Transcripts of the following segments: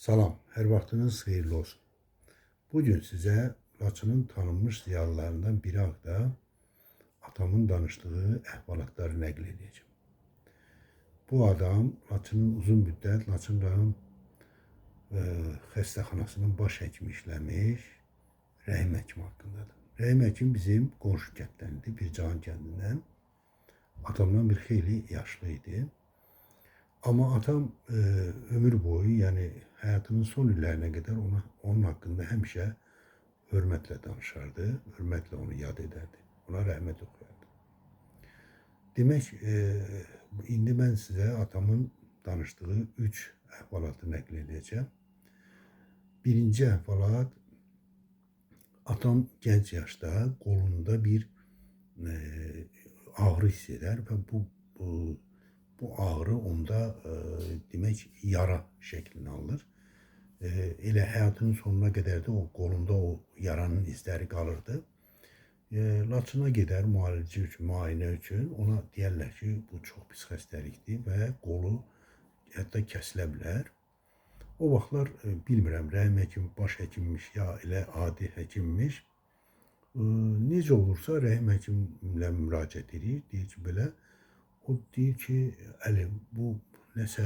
Salam, hər vaxtınız xeyirli olsun. Bugün sizə Laçının tanınmış ziyalılarından biri haqqında atamın danışdığı əhvalatları nəql edəcəm. Bu adam Laçının uzun müddət Laçın rayon xəstəxanasının baş həkimi işləmiş Rəhim həkim haqqındadır. Rəhim həkim bizim qonşu kənddəndir, Pircahan kəndindən. Atamdan bir xeyli yaşlı idi. Ama atam ömür boyu, yani hayatının son illerine kadar onun hakkında həmişə hörmətlə danışardı, hörmətlə onu yad ederdi. Ona rəhmət oxuyardı. Demək, indi mən sizə atamın danışdığı 3 əhvalatı nəql edəcəm. Birinci əhvalat, atam gənc yaşda qolunda bir ağrı hiss eder və bu ağrı onda demək yara şeklini alır. Elə həyatının sonuna qədər də o qolunda o yaranın izləri qalırdı. Laçına gedər müalicə üçün, müayinə üçün. Ona deyərlər ki, bu çox pis xəstəlikdir və qolu hətta kəsilə bilər. O vaxtlar bilmirəm, Rəhim həkim baş həkimmiş ya elə adi həkimmiş. Necə olursa Rəhim həkimlə müraciət edir, deyir ki, belə. O deyir ki, Əli, bu nəsə,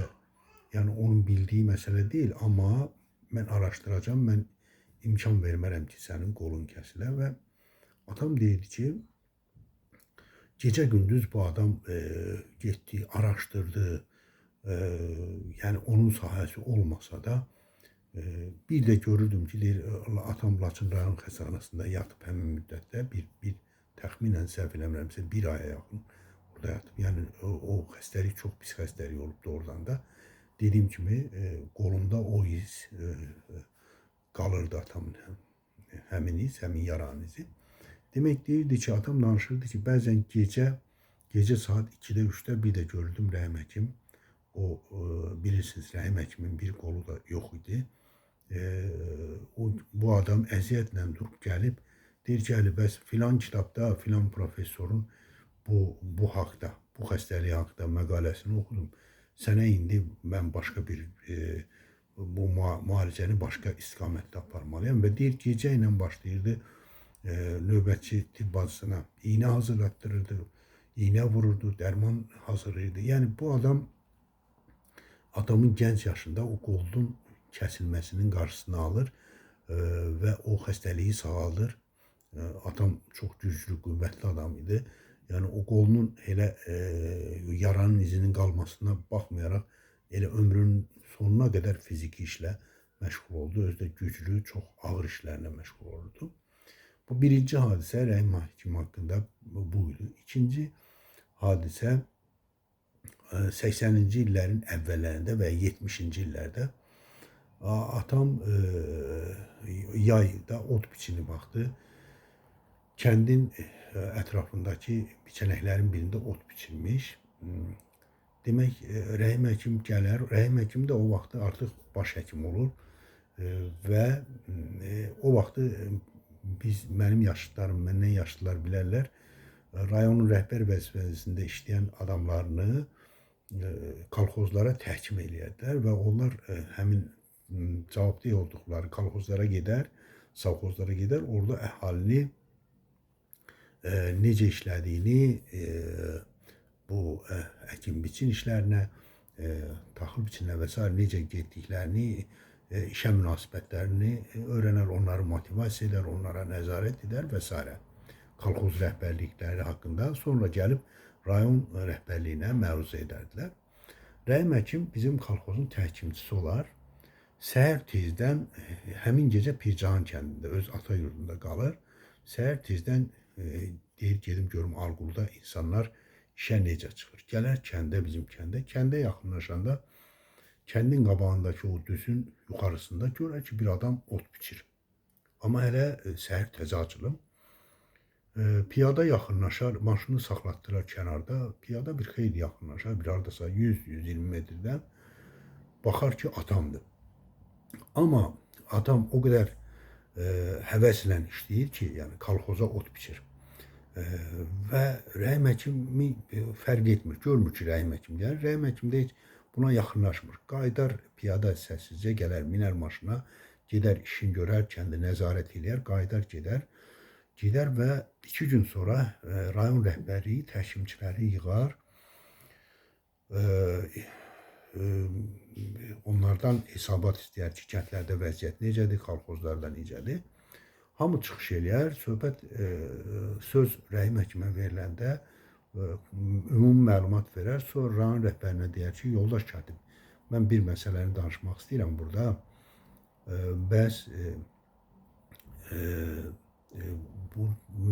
yəni onun bildiyi məsələ deyil, amma mən araşdıracağım, mən imkan vermərəm ki, sənin qolun kəsilə. Və atam deyirdi ki, gecə gündüz bu adam getdi, araşdırdı, yəni onun sahəsi olmasa da, bir də görürdüm ki, deyir, atam Laçın rayon xəstəxanasında yatıb həmin müddətdə, təxminən səhv eləmirəmsə, bir aya yaxın orada yatıb. Yəni o xəstəlik çox pis xəstəlik olubdu oradan da. Dediyim kimi qolunda o iz qalırdı atamın, həmin iz, həmin yaranın izi. Demək deyirdi ki, atam danışırdı ki, bəzən gecə saat 2-də, 3-də bir də gördüm Rəhim həkim. O bilirsiniz, Rəhim həkimin bir qolu da yox idi. Bu adam əziyyətlə durub gəlib, deyir ki, Əli, bəs filan kitabda filan professorun bu haqda, bu xəstəlik haqda məqaləsini oxudum. Sənə indi mən başqa bir bu müalicəni başqa istiqamətdə aparmalıyam və deyir, gecə ilə başlayırdı növbətçi tibb bacısına iğnə hazırlatdırırdı, iğnə vururdu, dərman hazırlayırdı. Yəni bu adam atamın gənc yaşında o qolun kəsilməsinin qarşısını alır və o xəstəliyi sağaldır. Atam çox güclü, qüvvətli adam idi. Yəni o qolunun elə yaranın izinin qalmasına baxmayaraq elə ömrünün sonuna qədər fiziki işlə məşğul oldu. Özü də güclü, çox ağır işlərlə məşğul olurdu. Bu birinci hadisə Rəhim həkim haqqında bu idi. İkinci hadisə 80-ci illərin əvvəllərində və 70-ci illərdə atam yayda ot biçini baxdı. Kəndin ətrafındakı biçənəklərin birində ot biçilmiş. Demək, Rəhim həkim gələr. Rəhim həkim də o vaxtı artıq baş həkim olur və o vaxtı mənim yaşlılarım, məndən yaşlılar bilərlər, rayonun rəhbər vəzifəsində işləyən adamlarını kolxozlara təhkim eləyədilər və onlar həmin cavabdeh olduqları kolxozlara gedər, savxozlara gedər, orada əhalini necə işlədiyini, bu əkin biçin işlərinə, taxıl biçinə və s. necə getdiklərini, işə münasibətlərini öyrənər, onları motivasiya edər, onlara nəzarət edər və s. Kolxoz rəhbərlikləri haqqında sonra gəlib rayon rəhbərliyinə məruzə edərdilər. Rəhim həkim bizim kolxozun təhkimçisi olar. Səhər tezdən, həmin gecə Pircahan kəndində, öz ata yurdunda qalır. Səhər tezdən deyir, gedim görüm Argulda insanlar işə necə çıxır. Gələr kəndə, bizim kəndə. Kəndə yaxınlaşanda kəndin qabağındakı o düzün yuxarısında görər ki, bir adam ot biçir. Amma hələ səhər təzə açılıb. Piyada yaxınlaşar, maşını saxlatdırar kənarda. Piyada bir xeyli yaxınlaşar, bir haradasa 100-120 metrdən. Baxar ki, atamdır. Amma adam o qədər həvəslə işləyir ki, yəni kolxoza ot biçir. Və Rəhim həkimi fərq etmir, görmür ki, Rəhim həkim gəlir. Rəhim həkimdə heç buna yaxınlaşmır. Qayıdar piyada səssizcə gələr, minər maşına, gedər işin görər, kəndi nəzarət eləyər, qayıdar gedər və 2 gün sonra rayon rəhbərliyi təhkimçiləri yığar. Onlardan hesabat istəyər ki, kəndlərdə vəziyyət necədir, kolxozlarda necədir. Hamı çıxış eləyər, söhbət söz rəhim həkimə veriləndə ümumi məlumat verər, sonra rayon rəhbərinə deyər ki, yoldaş katib, mən bir məsələni danışmaq istəyirəm burada. Bəs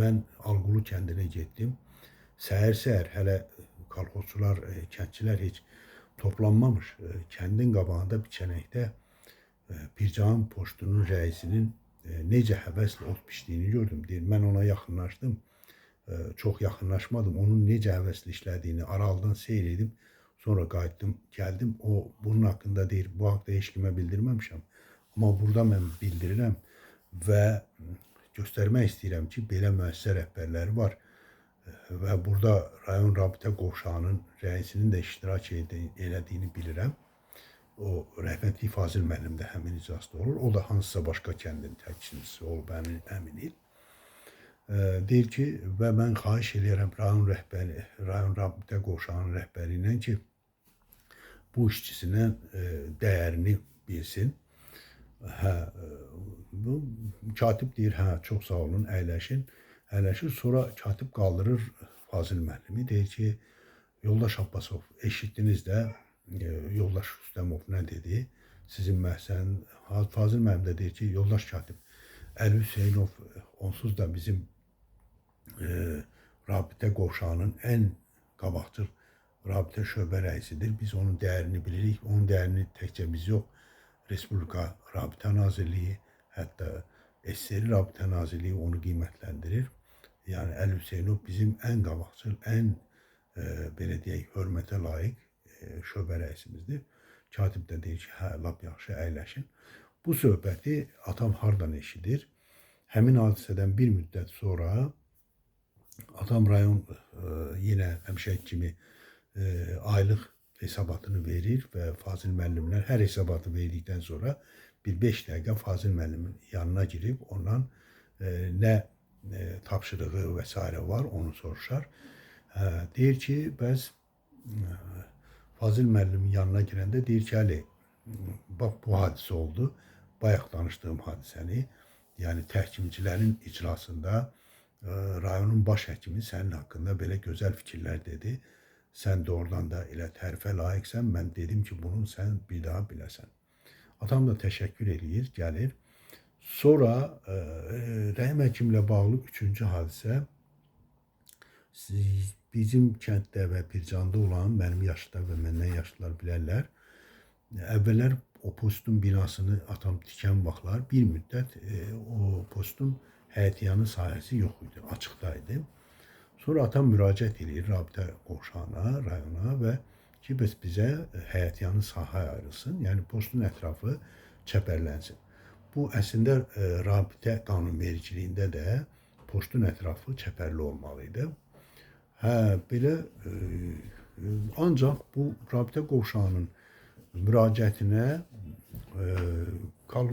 mən Alqulu kəndinə getdim. Səhər hələ kolxozçular, kəndçilər heç toplanmamış. Kəndin qabağında biçənəkdə Pircahan postunun rəisinin necə həvəslə ot biçdiyini gördüm. Deyir, mən ona yaxınlaşdım. Çox yaxınlaşmadım. Onun necə həvəslə işlədiyini aralıdan seyr edib, sonra qayıtdım, gəldim. O bunun haqqında deyir, bu haqda heç kimə bildirməmişəm. Amma burada mən bildirirəm və göstərmək istəyirəm ki, belə müəssisə rəhbərləri var. Və burada rayon rabitə qovşağının rəisinin də iştirak elədiyini bilirəm. O rəhmətli Fazil müəllim də həmin iclasda olur. O da hansısa başqa kəndin təqsimçisi olub əmin il. Deyir ki, və mən xahiş edirəm rayon rabitə qovşağının rəhbəri ilə ki, bu işçisinin dəyərini bilsin. Bu katib deyir, çox sağ olun, əyləşir. Sonra katib qaldırır Fazil müəllimi. Deyir ki, yoldaş Abbasov, eşitdiniz də, yoldaş Rüstəmov nə dedi? Sizin məhsən, Fazil müəllim də deyir ki, yoldaş katib, Əli Hüseynov onsuz da bizim rabitə qovşağının ən qabaqcıl rabitə şöbə rəisidir. Biz onun dəyərini bilirik. Onun dəyərini təkcə biz yox, Respublika Rabitə Nazirliyi, hətta SSR Rabitə Nazirliyi onu qiymətləndirir. Yəni Əli Hüseynov bizim ən qabaqcıl, ən belə deyək, hörmətə layiq şöbə rəisimizdir. Katib də deyir ki, hə, lap yaxşı, əyləşin. Bu söhbəti atam hardan eşidir? Həmin hadisədən bir müddət sonra atam rayon yenə həmişə kimi aylıq hesabatını verir və Fazil müəllimlər hər hesabatı verdikdən sonra bir 5 dəqiqə Fazil müəllimin yanına girib ondan nə tapşırığı və s. var, onu soruşar. Deyir ki, bəs Fazil müəllimin yanına girəndə deyir ki, Əli, bax bu hadisə oldu, bayaq danışdığım hadisəni, yəni təhkimçilərin icrasında rayonun baş həkimi sənin haqqında belə gözəl fikirlər dedi. Sən doğrudan da elə tərifə layiqsən. Mən dedim ki, bunu sən bir daha biləsən. Atam da təşəkkür eləyir, gəlir. Sonra rəhim həkimlə bağlı 3-cü hadisə bizim kənddə və Pircanda olan mənim yaşda və məndən yaşlılar bilərlər. Əvvəllər o postun binasını atam tikən vaxtlar bir müddət o postun həyətyanı sahəsi yox idi, açıqdaydı. Sonra atam müraciət edir rabitə qovşağına, rayona və ki, bəs bizə həyətyanı sahə ayrılsın, yəni postun ətrafı çəpərlənsin. Bu əslində rabitə qanunvericiliyində də postun ətrafı çəpərli olmalıydı. Belə ancaq bu rabitə qovşağının müraciətinə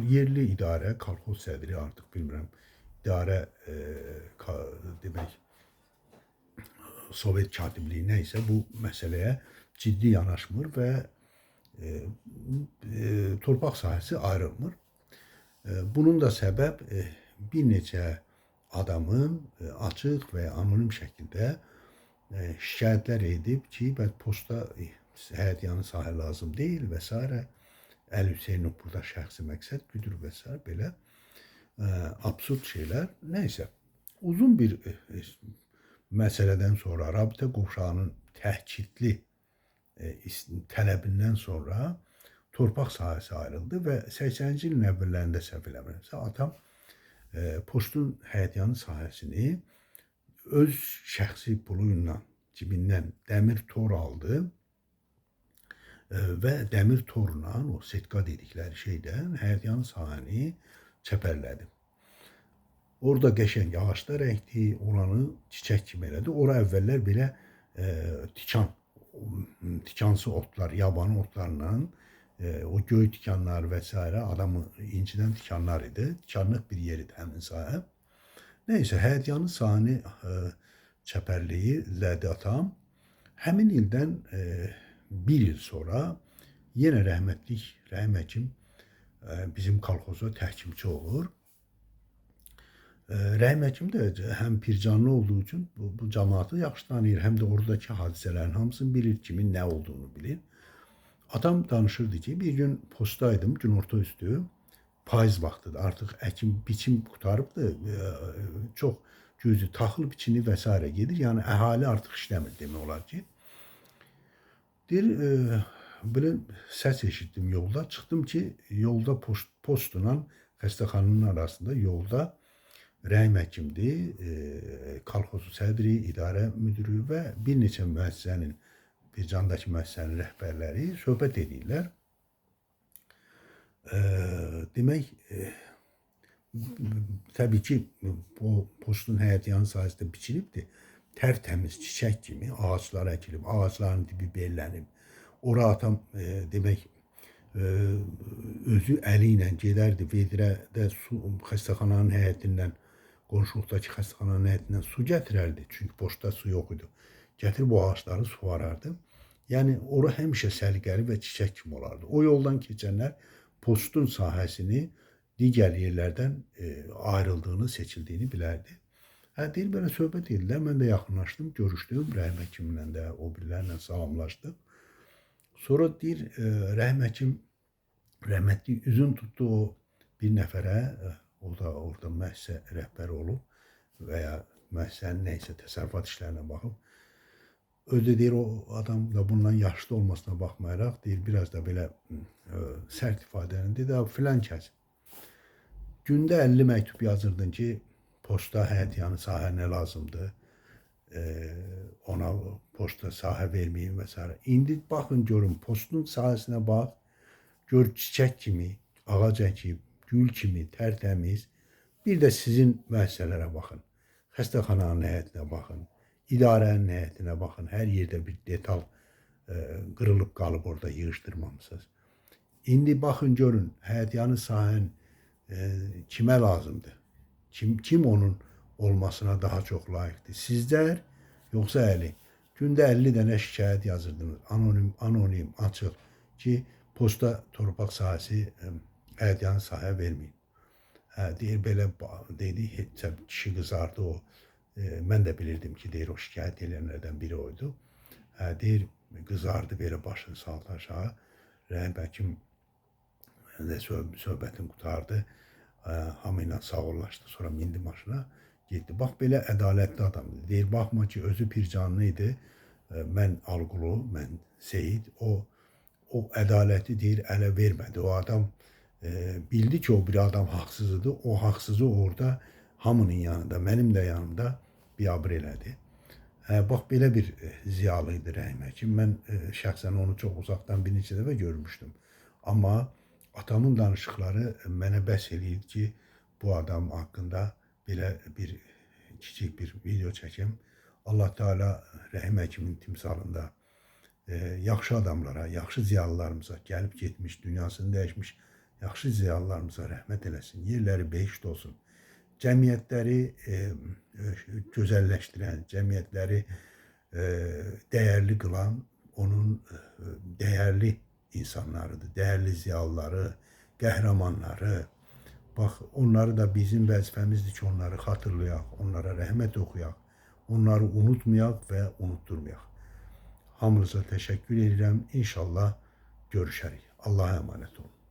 yerli idarə, kolxoz sədri artıq bilmirəm, idarə demək, Sovet katibliyi nəysə bu məsələyə ciddi yanaşmır və torpaq sahəsi ayrılmır. Bunun da səbəb bir neçə adamın açıq və anonim şəkildə şikayətlər edib ki, posta həyətyanı sahə lazım deyil və s. Əli Hüseynov burada şəxsi məqsəd güdür və s. Belə absurd şeylər. Nəysə, uzun bir məsələdən sonra, rabitə qovşağının təhkidli tələbindən sonra torpaq sahəsi ayrıldı və 80-ci ilin əvvəllərində səhv eləmirəmsə, atam postun həyətyanı sahəsini öz şəxsi pulu ilə cibindən dəmir tor aldı və dəmir torla, o setka dedikləri şeydən həyətyanı sahəni çəpərlədi. Orada qəşəng ağaçlar əkdi, oranı çiçək kimi elədi. Ora əvvəllər belə tikan tikansı otlar, yabani otlarla o göy tikanlar vesaire adamı inciden tikanlar idi. Tikanlık bir yer idi həmin sahə. Neyse həyətyanı sahəni çəpərliyi lədi atam. Həmin ildən bir il sonra yenə rəhmətlik Rəhim həkim bizim kolxoza təhkimçi olur. Rəhim həkim də həm Pircanlı olduğu üçün bu cəmaatı yaxşı tanıyır, həm də oradakı hadisələrin hamısını bilir, kimin nə olduğunu bilir. Adam danışırdı ki, bir gün postdaydım, günorta üstü, payız vaxtıdır. Artıq əkin, biçim qutarıbdır, çox güclü taxıl biçini vesaire gedir. Yəni əhali artıq işləmir demək olar ki. Deyir, böyle səs eşitdim yolda. Çıxdım ki, yolda postla xəstəxananın arasında yolda Rəhim həkimdir, kolxozu sədri, idarə müdürü və bir neçə müəssisənin, Pircandakı müəssisənin rəhbərləri söhbət edirlər. Demək, təbii ki, bu postun həyətyanı sahəsində biçilibdir. Tərtəmiz çiçək kimi ağaçlar əkilib, ağaçların dibi bellənib. Ora atam demək, özü əli ilə gedərdi, vedrədə su, xəstəxananın həyətindən, qonşuluqdakı xəstəxananın həyətindən su gətirərdi. Çünki postda su yox idi. Gətirib o ağaçları suvarardı. Yəni, ora həmişə səliqəli və çiçək kimi olardı. O yoldan keçənlər postun sahəsini digər yerlərdən ayrıldığını, seçildiyini bilərdi. Deyir, belə söhbət edirlər. Mən də yaxınlaşdım, görüşdüm. Rəhim həkimlə də o birilərlə salamlaşdıq. Sonra deyir, Rəhim həkim rəhmətli üzün tutdu o bir nəfərə, o da orada müəssisə rəhbəri olub və ya müəssisənin nəysə təsərrüfat işlərinə baxıb. Özü deyir, o adam da bundan yaşlı olmasına baxmayaraq, deyir, biraz da belə sərt ifadəni dedi, filan kəs. Gündə 50 məktub yazırdın ki, posta həyətyanı sahə nə lazımdır, ona posta sahə verməyin və s. İndi baxın, görün, postun sahəsinə bax, gör çiçək kimi, ağac əkib, gül kimi, tərtəmiz. Bir də sizin müəssisələrə baxın, xəstəxananın həyətinə baxın, idarənin həyətinə baxın, hər yerdə bir detal qırılıb qalıb orada yığışdırmamışsınız. İndi baxın, görün, həyətyanı sahən kimə lazımdır? Kim onun olmasına daha çox layiqdir? Sizlər, yoxsa əli? Gündə 50 dənə şikayət yazırdınız, anonim, açıq ki, posta torpaq sahəsi həyətyanı sahə verməyin. Deyir, belə dedi, kişi qızardı o. Mən də bilirdim ki, deyir, o şikayət edənlərdən biri oydu. Deyir, qızardı, belə başını saldı aşağı. Rəhim həkim söhbətini qutardı. Hamı ilə sağollaşdı, sonra mindi maşına, getdi. Bax, belə ədalətli adamdır. Deyir, baxma ki, özü Pircanlı idi. Mən Alqulu, mən Seyid. O ədaləti deyir, ələ vermədi. O adam bildi ki, o bir adam haqsız idi. O haqsızı orada hamının yanında, mənim də yanımda biabır elədi. Bax, belə bir ziyalı idi Rəhim həkim. Mən şəxsən onu çox uzaqdan bir neçə dəfə görmüşdüm. Amma atamın danışıqları mənə bəs eləyir ki, bu adam haqqında belə bir kiçik bir video çəkim. Allah Teala Rəhim həkimin timsalında yaxşı adamlara, yaxşı ziyalılarımıza, gəlib getmiş, dünyasını dəyişmiş yaxşı ziyalılarımıza rəhmət eləsin, yerləri behişt olsun. Cəmiyyətləri gözəlləşdirən, cəmiyyətləri dəyərli qılan onun dəyərli insanlarıdır, dəyərli ziyalıları, qəhrəmanları. Bax, onları da bizim vəzifəmizdir ki, onları xatırlayaq, onlara rəhmət oxuyaq, onları unutmayaq və unutturmayaq. Hamınıza təşəkkür edirəm. İnşallah görüşərik. Allah'a emanet olun.